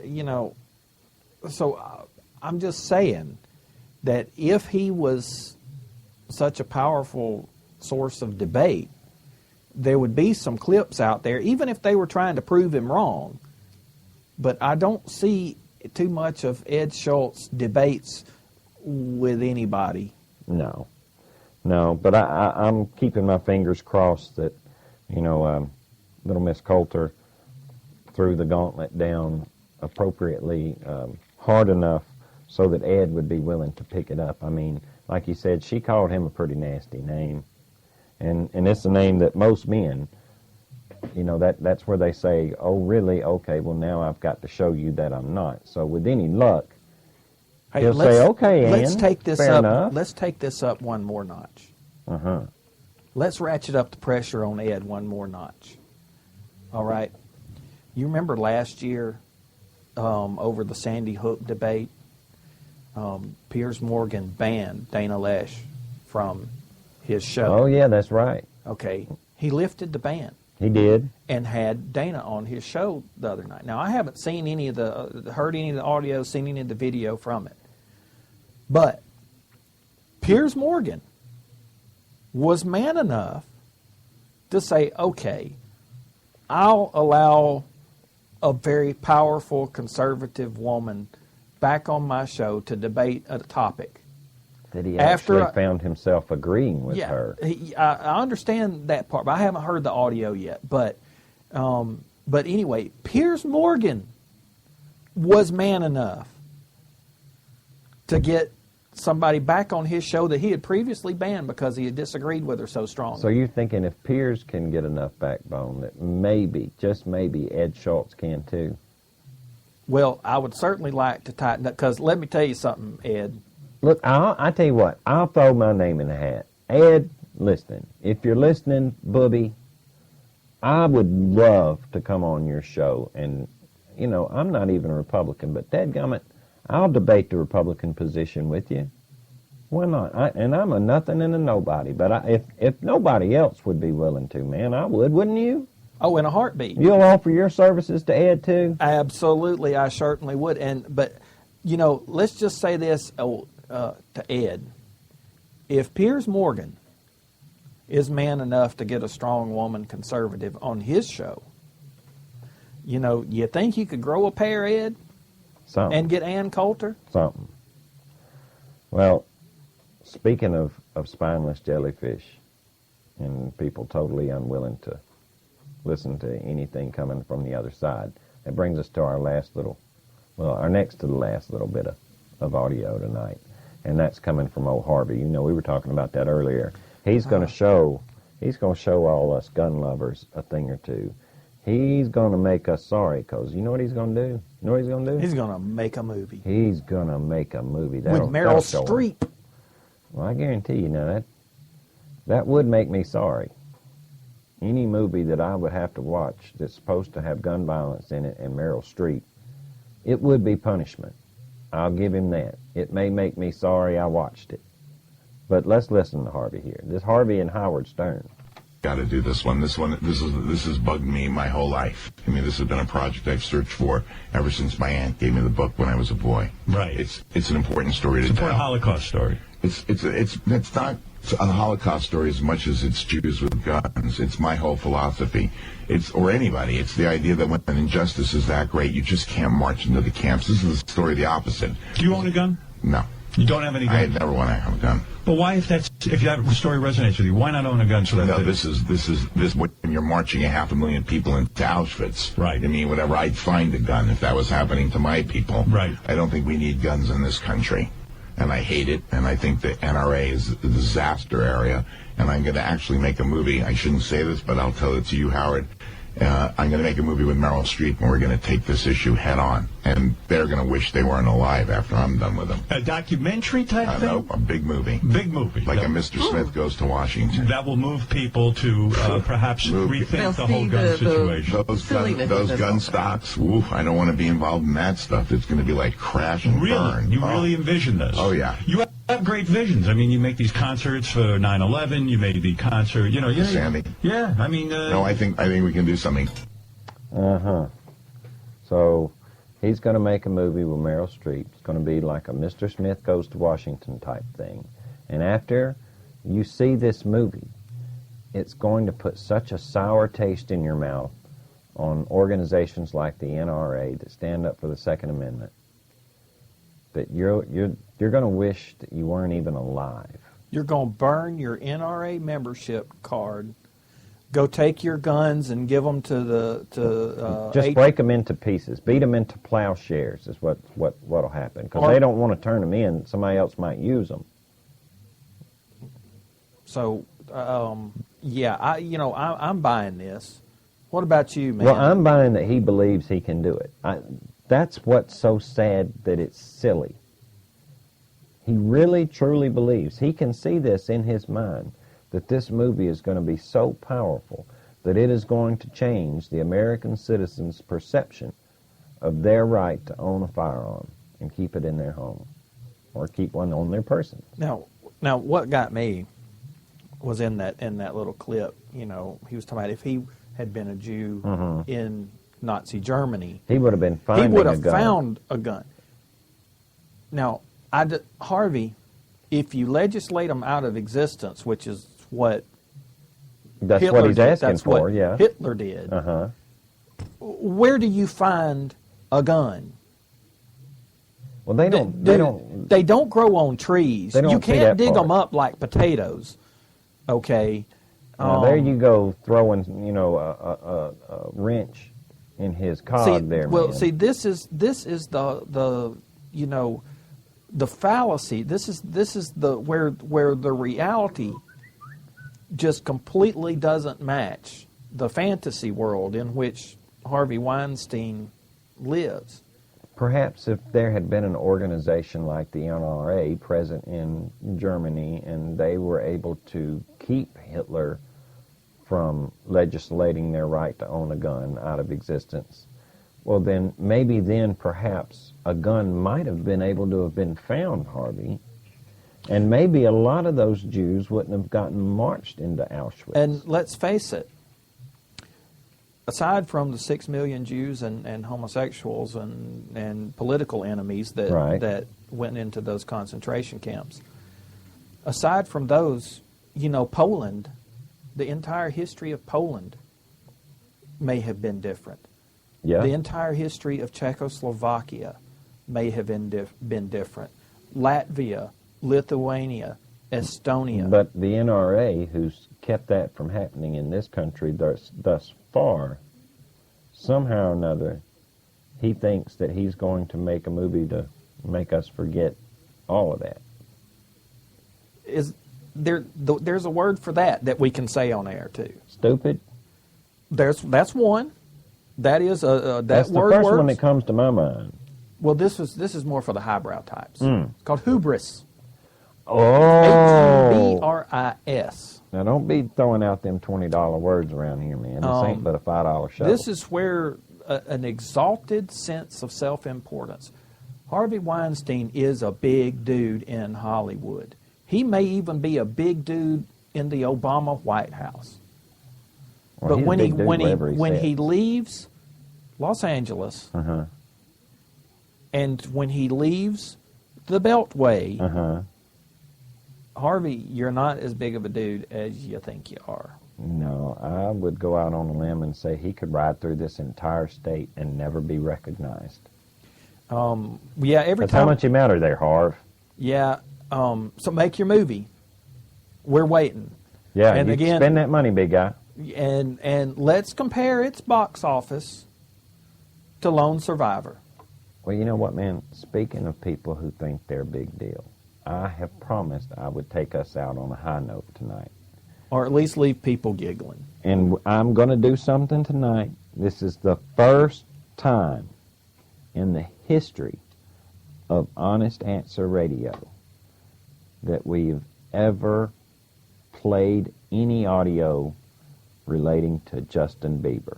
I'm just saying that if he was such a powerful source of debate, there would be some clips out there, even if they were trying to prove him wrong. But I don't see too much of Ed Schultz debates with anybody. No, but I'm keeping my fingers crossed that, little Miss Coulter threw the gauntlet down appropriately hard enough so that Ed would be willing to pick it up. I mean, like you said, she called him a pretty nasty name. And it's a name that most men, that's where they say, oh, really? Okay, well, now I've got to show you that I'm not. So with any luck, he'll say, okay, Ann, let's take this fair up. enough. Let's take this up one more notch. Uh-huh. Let's ratchet up the pressure on Ed one more notch. All right? You remember last year over the Sandy Hook debate, Piers Morgan banned Dana Loesch from his show. Oh, yeah, that's right. Okay. He lifted the ban. He did. And had Dana on his show the other night. Now, I haven't seen heard any of the audio, seen any of the video from it. But Piers Morgan was man enough to say, okay, I'll allow a very powerful conservative woman back on my show to debate a topic. That he actually found himself agreeing with her. I understand that part, but I haven't heard the audio yet. But anyway, Piers Morgan was man enough to get somebody back on his show that he had previously banned because he had disagreed with her so strongly. So you're thinking if Piers can get enough backbone that maybe, just maybe, Ed Schultz can too? Well, I would certainly like to tighten up, because let me tell you something, Ed. Look, I tell you what, I'll throw my name in the hat. Ed, listen, if you're listening, Bubby, I would love to come on your show. And, I'm not even a Republican, but dadgummit, I'll debate the Republican position with you. Why not? I'm a nothing and a nobody. But if nobody else would be willing to, man, I would, wouldn't you? Oh, in a heartbeat. You'll offer your services to Ed, too? Absolutely, I certainly would. But let's just say this to Ed. If Piers Morgan is man enough to get a strong woman conservative on his show, you think you could grow a pair, Ed? Something. And get Ann Coulter? Something. Well, speaking of spineless jellyfish and people totally unwilling to listen to anything coming from the other side, that brings us to our next to the last little bit of audio tonight. And that's coming from old Harvey. We were talking about that earlier. He's going to show all us gun lovers a thing or two. He's going to make us sorry, because you know what he's going to do? You know what he's going to do? He's going to make a movie. He's going to make a movie. With Meryl Streep. Well, I guarantee you, that would make me sorry. Any movie that I would have to watch that's supposed to have gun violence in it and Meryl Streep, it would be punishment. I'll give him that. It may make me sorry I watched it. But let's listen to Harvey here. This Harvey and Howard Stern. Got to do this one. This has bugged me my whole life. I mean, this has been a project I've searched for ever since my aunt gave me the book when I was a boy. Right. It's an important story to tell. It's a Holocaust story. It's not It's a Holocaust story as much as it's Jews with guns. It's my whole philosophy. Or anybody. It's the idea that when an injustice is that great, you just can't march into the camps. This is the story the opposite. Do you own a gun? No. You don't have any guns? I never want to have a gun. But why, if that story resonates with you, why not own a gun? So that no, this is when you're marching 500,000 people into Auschwitz. Right. I mean, whatever. I'd find a gun if that was happening to my people. Right. I don't think we need guns in this country, and I hate it. And I think the NRA is a disaster area. And I'm going to actually make a movie. I shouldn't say this, but I'll tell it to you, Howard. I'm going to make a movie with Meryl Streep, and we're going to take this issue head on. And they're going to wish they weren't alive after I'm done with them. A documentary type thing? No, a big movie. Big movie. Like a Mr. Smith Goes to Washington. That will move people to perhaps rethink the whole gun situation. Those gun stocks, I don't want to be involved in that stuff. It's going to be like crash and burn. You really envision this? Oh, yeah. You have great visions. I mean, you make these concerts for 9/11. You made the concert, Sandy. Yeah, I mean... no, I think we can do something. So he's going to make a movie with Meryl Streep. It's going to be like a Mr. Smith Goes to Washington type thing. And after you see this movie, it's going to put such a sour taste in your mouth on organizations like the NRA that stand up for the Second Amendment that you're going to wish that you weren't even alive. You're going to burn your NRA membership card, go take your guns and give them to just break them into pieces, beat them into plowshares is what'll happen, because they don't want to turn them in. Somebody else might use them. So, yeah, I'm buying this. What about you, man? Well, I'm buying that he believes he can do it. That's what's so sad, that it's silly. He really, truly believes. He can see this in his mind, that this movie is going to be so powerful that it is going to change the American citizens' perception of their right to own a firearm and keep it in their home or keep one on their person. Now, what got me was in that little clip. He was talking about if he had been a Jew in Nazi Germany, he would have been finding he would have a gun. found a gun. Now, Harvey, if you legislate them out of existence, which is what that's Hitler what he's did, asking that's for, what yeah. Hitler did. Where do you find a gun? Well, they don't grow on trees. You can't dig them up like potatoes. Okay. There you go, throwing a wrench in his cod there. Well, man. see, this is the the fallacy. This is the where the reality just completely doesn't match the fantasy world in which Harvey Weinstein lives. Perhaps if there had been an organization like the NRA present in Germany and they were able to keep Hitler from legislating their right to own a gun out of existence, well then, perhaps a gun might have been able to have been found, Harvey. And maybe a lot of those Jews wouldn't have gotten marched into Auschwitz. And let's face it, aside from the 6 million Jews and homosexuals and political enemies that went into those concentration camps, aside from those, Poland, the entire history of Poland may have been different. Yeah. The entire history of Czechoslovakia may have been different. Latvia, Lithuania, Estonia. But the NRA, who's kept that from happening in this country thus far, somehow or another, he thinks that he's going to make a movie to make us forget all of that. There's a word for that we can say on air too. Stupid. That's one. That is that That's word the first works. one that comes to my mind. Well, this is more for the highbrow types. It's called hubris. Oh. Hubris. Now don't be throwing out them $20 words around here, man. This ain't but a $5 show. This is where an exalted sense of self-importance. Harvey Weinstein is a big dude in Hollywood. He may even be a big dude in the Obama White House. Well, but when he he leaves Los Angeles, and when he leaves the Beltway, Harvey, you're not as big of a dude as you think you are. No, I would go out on a limb and say he could ride through this entire state and never be recognized. Yeah, every That's time. how much you matter there, Harv. Yeah, so make your movie. We're waiting. Yeah, and you again, spend that money, big guy. And let's compare its box office to Lone Survivor. Well, you know what, man? Speaking of people who think they're a big deal, I have promised I would take us out on a high note tonight. Or at least leave people giggling. And I'm going to do something tonight. This is the first time in the history of Honest Answer Radio that we've ever played any audio relating to Justin Bieber.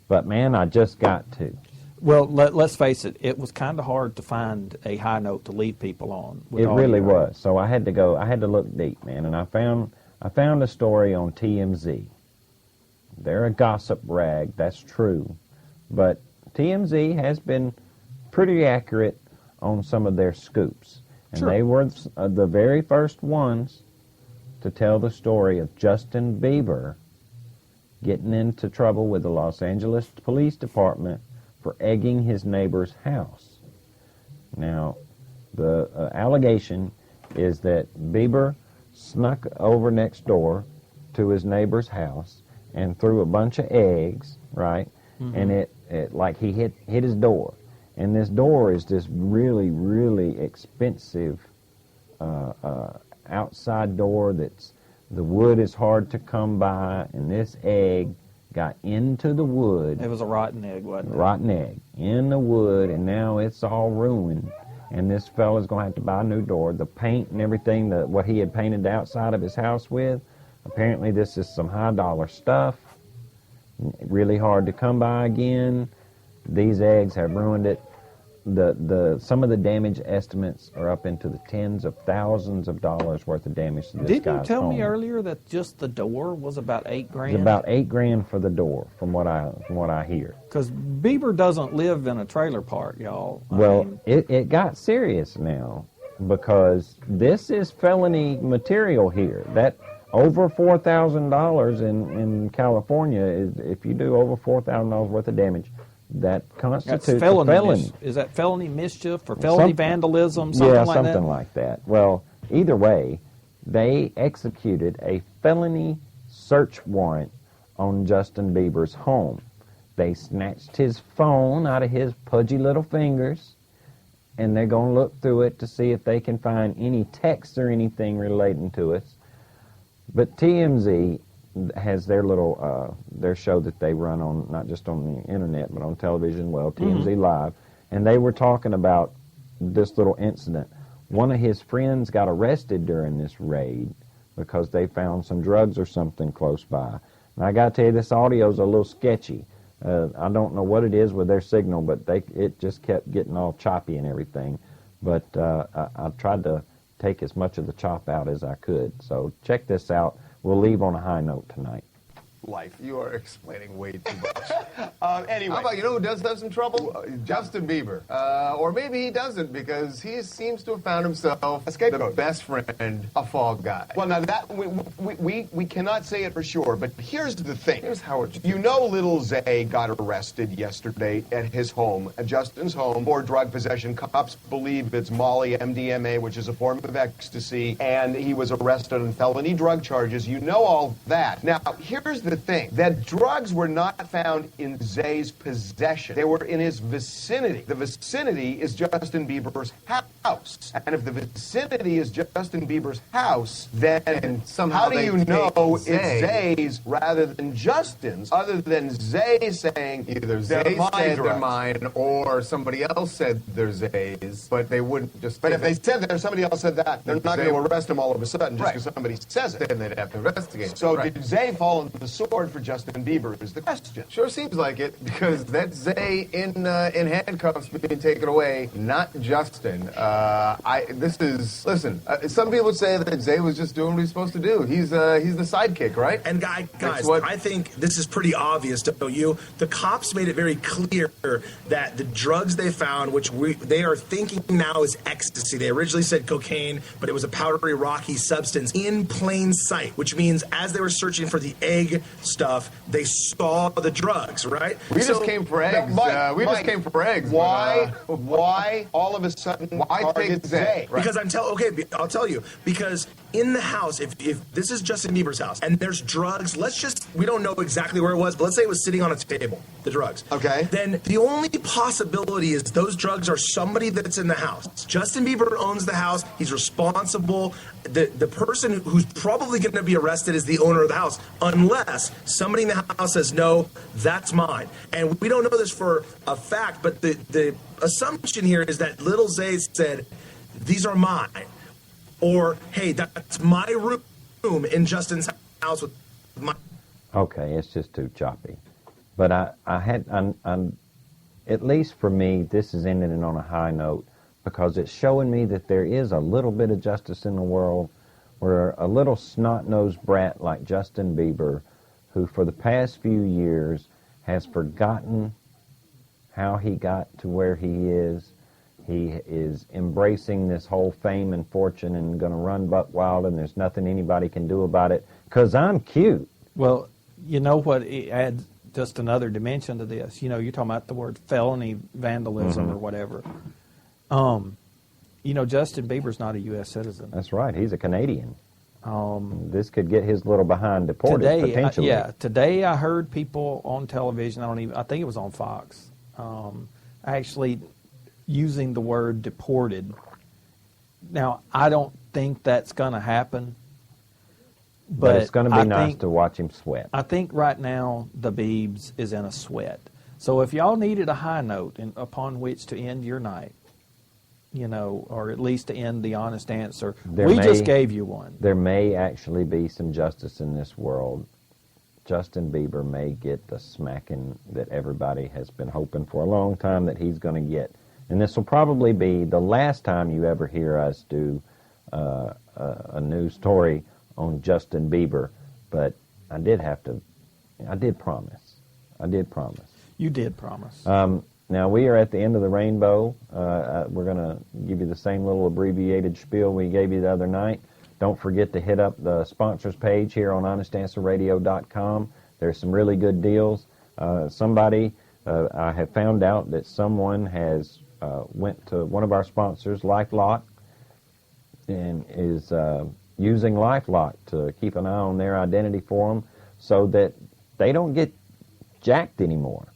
But, man, I just got to. Well, let's face it, it was kind of hard to find a high note to leave people on. It really was. So I had to look deep, man, and I found a story on TMZ. They're a gossip rag, that's true, but TMZ has been pretty accurate on some of their scoops. And Sure. They were the very first ones to tell the story of Justin Bieber getting into trouble with the Los Angeles Police Department for egging his neighbor's house. Now, the allegation is that Bieber snuck over next door to his neighbor's house and threw a bunch of eggs, right? Mm-hmm. And it like he hit his door. And this door is this really, really expensive outside door that's, the wood is hard to come by, and this egg got into the wood. It was a rotten egg, wasn't it? Rotten egg in the wood, and now it's all ruined. And this fella's going to have to buy a new door. The paint and everything, what he had painted the outside of his house with, apparently this is some high-dollar stuff. Really hard to come by again. These eggs have ruined it. Some of the damage estimates are up into the tens of thousands of dollars worth of damage to this Didn't guy's you tell me home. earlier that just the door was about $8,000? It's about $8,000 for the door, from what I hear. Because Bieber doesn't live in a trailer park, y'all. Well, it got serious now, because this is felony material here. That over $4,000 in California is, if you do over $4,000 worth of damage, that constitutes that's felony. a felony. Is that felony mischief or felony vandalism? Something yeah, like something that? like that. Well, either way, they executed a felony search warrant on Justin Bieber's home. They snatched his phone out of his pudgy little fingers, and they're going to look through it to see if they can find any texts or anything relating to us. But TMZ has their little their show that they run on, not just on the internet but on television, TMZ Live, and they were talking about this little incident. One of his friends got arrested during this raid because they found some drugs or something close by. And I got to tell you, this audio's a little sketchy. I don't know what it is with their signal, but it just kept getting all choppy and everything. But I tried to take as much of the chop out as I could. So check this out. We'll leave on a high note tonight. Life. You are explaining way too much. Anyway. How about, you know who does have some trouble? Justin Bieber. Or maybe he doesn't, because he seems to have found himself the best friend, a fall guy. Well, now that, we cannot say it for sure, but here's the thing. Here's how it's, you know, little Zay got arrested yesterday at his home, at Justin's home, for drug possession. Cops believe it's Molly, MDMA, which is a form of ecstasy, and he was arrested on felony drug charges. You know all that. Now, here's the thing, that drugs were not found in Zay's possession. They were in his vicinity. The vicinity is Justin Bieber's house. And if the vicinity is Justin Bieber's house, then somehow how do you know it's Zay's rather than Justin's, other than Zay saying either Zay said they're mine or somebody else said they're Zay's, but they wouldn't just... But if they said that or somebody else said that, they're not going to arrest him all of a sudden just because somebody says it. Then they'd have to investigate. So did Zay fall into the sewer? sword for Justin Bieber is the question. Sure seems like it, because that's Zay in handcuffs being taken away, not Justin. Listen, some people would say that Zay was just doing what he's supposed to do. He's the sidekick, right? And guys, I think this is pretty obvious, don't you? The cops made it very clear that the drugs they found, which they are thinking now is ecstasy. They originally said cocaine, but it was a powdery, rocky substance in plain sight, which means as they were searching for the egg stuff, they saw the drugs, right? We just came for eggs. Just came for eggs. Why all of a sudden, why take Zay? Right. Because I'll tell you, because in the house, if this is Justin Bieber's house, and there's drugs, we don't know exactly where it was, but let's say it was sitting on a table, the drugs. Okay. Then the only possibility is those drugs are somebody that's in the house. Justin Bieber owns the house. He's responsible. The person who's probably going to be arrested is the owner of the house, unless somebody in the house says, no, that's mine. And we don't know this for a fact, but the assumption here is that little Zay said, these are mine. Or, hey, that's my room in Justin's house with my... Okay, it's just too choppy. But I'm at least for me, this is ending on a high note, because it's showing me that there is a little bit of justice in the world, where a little snot-nosed brat like Justin Bieber, who for the past few years has forgotten how he got to where he is embracing this whole fame and fortune and going to run buck wild, and there's nothing anybody can do about it, because I'm cute. Well, you know what, it adds just another dimension to this. You know, you're talking about the word felony vandalism or whatever. You know, Justin Bieber's not a U.S. citizen. That's right. He's a Canadian. This could get his little behind deported, potentially. Today I heard people on television, I think it was on Fox, actually using the word deported. Now, I don't think that's going to happen. But it's going to be nice to watch him sweat. I think right now the Biebs is in a sweat. So if y'all needed a high note upon which to end your night, you know, or at least to end the honest answer, just gave you one. There may actually be some justice in this world. Justin Bieber may get the smacking that everybody has been hoping for a long time that he's going to get. And this will probably be the last time you ever hear us do a news story on Justin Bieber, but I did promise. You did promise. Now, we are at the end of the rainbow. We're going to give you the same little abbreviated spiel we gave you the other night. Don't forget to hit up the sponsors page here on honestanswerradio.com. There's some really good deals. I have found out that someone has went to one of our sponsors, LifeLock, and is using LifeLock to keep an eye on their identity for them so that they don't get jacked anymore.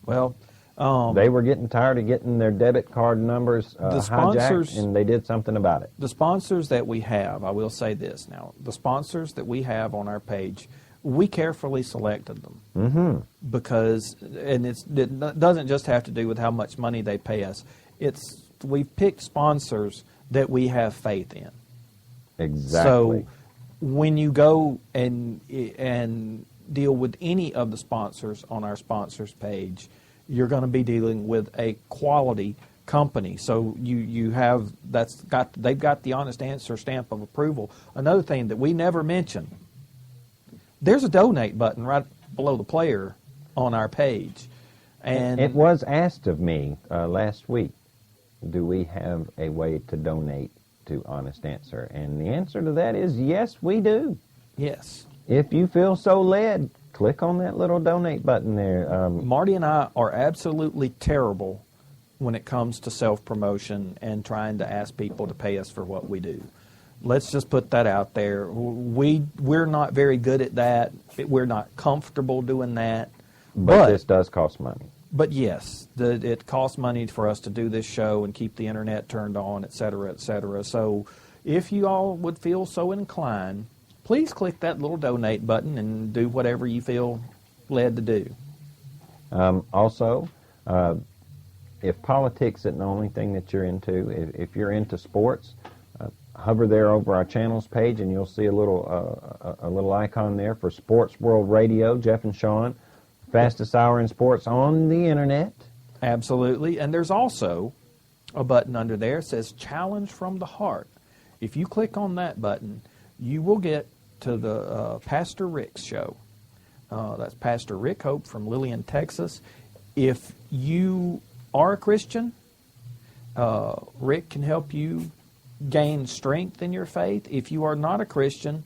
Well, they were getting tired of getting their debit card numbers hijacked, and they did something about it. The sponsors that we have, I will say this now, the sponsors that we have on our page, we carefully selected them because, and it doesn't just have to do with how much money they pay us. We've picked sponsors that we have faith in. Exactly. So when you go and deal with any of the sponsors on our sponsors page, you're going to be dealing with a quality company. So they've got the honest answer stamp of approval. Another thing that we never mention, there's a donate button right below the player on our page. And it was asked of me last week, do we have a way to donate to Honest Answer? And the answer to that is yes, we do. Yes. If you feel so led, click on that little donate button there. Marty and I are absolutely terrible when it comes to self-promotion and trying to ask people to pay us for what we do. Let's just put that out there. We're not very good at that. We're not comfortable doing that. But this does cost money. But yes, it costs money for us to do this show and keep the internet turned on, et cetera, et cetera. So if you all would feel so inclined, please click that little donate button and do whatever you feel led to do. Also, if politics isn't the only thing that you're into, if you're into sports, hover there over our channels page, and you'll see a little icon there for Sports World Radio. Jeff and Sean, fastest hour in sports on the internet. Absolutely. And there's also a button under there that says Challenge from the Heart. If you click on that button, you will get to the Pastor Rick's show. That's Pastor Rick Hope from Lillian, Texas. If you are a Christian, Rick can help you gain strength in your faith. If you are not a Christian,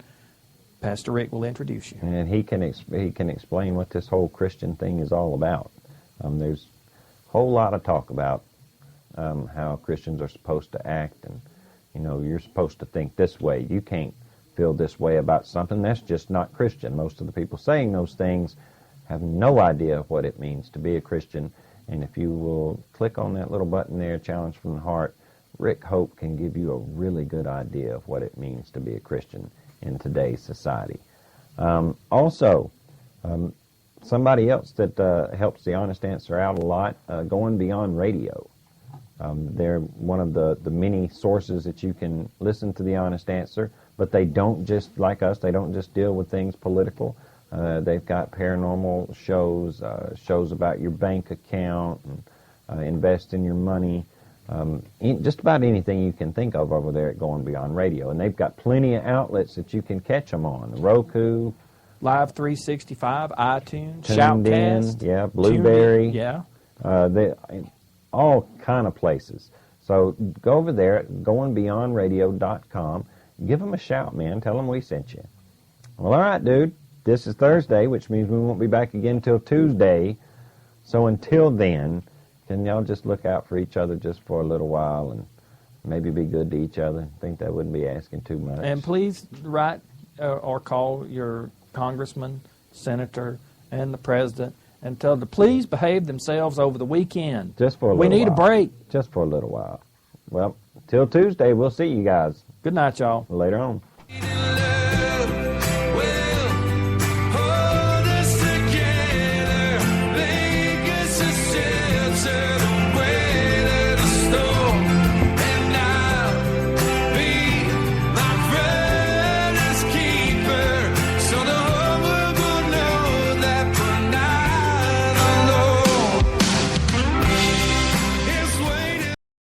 Pastor Rick will introduce you. And he can explain what this whole Christian thing is all about. There's a whole lot of talk about how Christians are supposed to act, and you're supposed to think this way. You can't feel this way about something. That's just not Christian. Most of the people saying those things have no idea what it means to be a Christian. And if you will click on that little button there, Challenge from the Heart, Rick Hope can give you a really good idea of what it means to be a Christian in today's society. Also, somebody else that helps the Honest Answer out a lot, Going Beyond Radio. They're one of the many sources that you can listen to the Honest Answer, but they don't just, like us, they don't just deal with things political. They've got paranormal shows, shows about your bank account, and invest in your money, just about anything you can think of over there at Going Beyond Radio. And they've got plenty of outlets that you can catch them on. Roku, Live 365, iTunes, Tuned Shoutcast. In, yeah, Blueberry. Yeah. All kind of places. So go over there at goingbeyondradio.com. Give them a shout, man. Tell them we sent you. Well, all right, dude. This is Thursday, which means we won't be back again till Tuesday. So until then, can y'all just look out for each other just for a little while and maybe be good to each other? I think that wouldn't be asking too much. And please write or call your congressman, senator, and the president and tell them to please behave themselves over the weekend. Just for a little while. We need a break. Just for a little while. Well, till Tuesday, we'll see you guys. Good night, y'all. Later on.